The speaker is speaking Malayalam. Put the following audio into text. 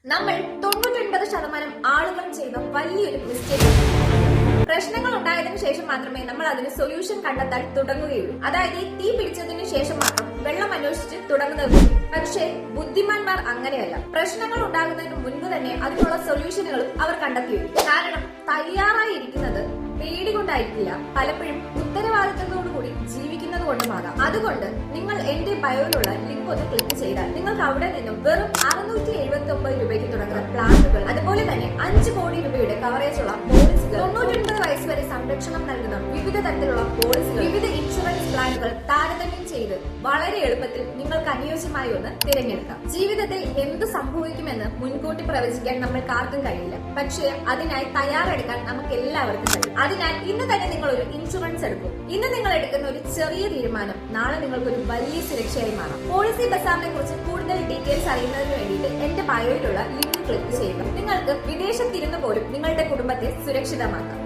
നമ്മൾ 99% ആളുകളും ചെയ്യുന്ന വലിയൊരു മിസ്റ്റേക്ക്. പ്രശ്നങ്ങൾ ഉണ്ടായതിനു ശേഷം മാത്രമേ നമ്മൾ അതിന് സൊല്യൂഷൻ കണ്ടെത്താൻ തുടങ്ങുകയുള്ളൂ. അതായത് തീ പിടിച്ചതിനു ശേഷം മാത്രം വെള്ളം അന്വേഷിച്ച് തുടങ്ങുന്നത്. പക്ഷേ ബുദ്ധിമാന്മാർ അങ്ങനെയല്ല. പ്രശ്നങ്ങൾ ഉണ്ടാകുന്നതിന് മുൻപ് തന്നെ അതിനുള്ള സൊല്യൂഷനുകളും അവർ കണ്ടെത്തിയിരുന്നു. കാരണം തയ്യാറായി ഇരിക്കുന്നത് പേടി കൊണ്ടായിരിക്കില്ല, പലപ്പോഴും ഉത്തരവാദിത്തത്തോടുകൂടി ജീവിക്കുന്നത് കൊണ്ടുമാകാം. അതുകൊണ്ട് നിങ്ങൾ എന്റെ ബയോയിലുള്ള ലിങ്ക് ഒന്ന് ക്ലിക്ക് ചെയ്താൽ നിങ്ങൾക്ക് അവിടെ നിന്നും വെറും 679 രൂപയ്ക്ക് തുടങ്ങുന്ന പ്ലാനുകൾ, അതുപോലെ തന്നെ 5 കോടി രൂപയുടെ കവറേജുള്ള പോളിസികൾ, 99 വയസ്സ് വരെ സംരക്ഷണം നൽകുന്ന വിവിധ തരത്തിലുള്ള പോളിസികൾ, വിവിധ ഇൻഷുറൻസ് പ്ലാനുകൾ താരതമ്യം ചെയ്ത് വളരെ എളുപ്പത്തിൽ നിങ്ങൾക്ക് അനുയോജ്യമായി ഒന്ന് തിരഞ്ഞെടുക്കാം. ജീവിതത്തിൽ എന്ത് സംഭവിക്കുമെന്ന് മുൻകൂട്ടി പ്രവചിക്കാൻ നമ്മൾക്ക് ആർക്കും കഴിയില്ല. പക്ഷേ അതിനായി തയ്യാറെടുക്കാൻ നമുക്ക് എല്ലാവർക്കും കഴിയും. അതിനാൽ ഇന്ന് തന്നെ നിങ്ങൾ ഒരു ഇൻഷുറൻസ് എടുക്കും. ഇന്ന് നിങ്ങൾ എടുക്കുന്ന ഒരു ചെറിയ തീരുമാനം നാളെ നിങ്ങൾക്ക് ഒരു വലിയ സുരക്ഷയായി മാറാം. പോളിസി ബസാറിനെ കുറിച്ച് കൂടുതൽ ഡീറ്റെയിൽസ് അറിയുന്നതിന് വേണ്ടിയിട്ട് എന്റെ ബയോയിലുള്ള ലിങ്ക് ക്ലിക്ക് ചെയ്യുക. നിങ്ങൾക്ക് വിദേശത്തിരുന്ന് പോലും നിങ്ങളുടെ കുടുംബത്തെ സുരക്ഷിതമാക്കാം.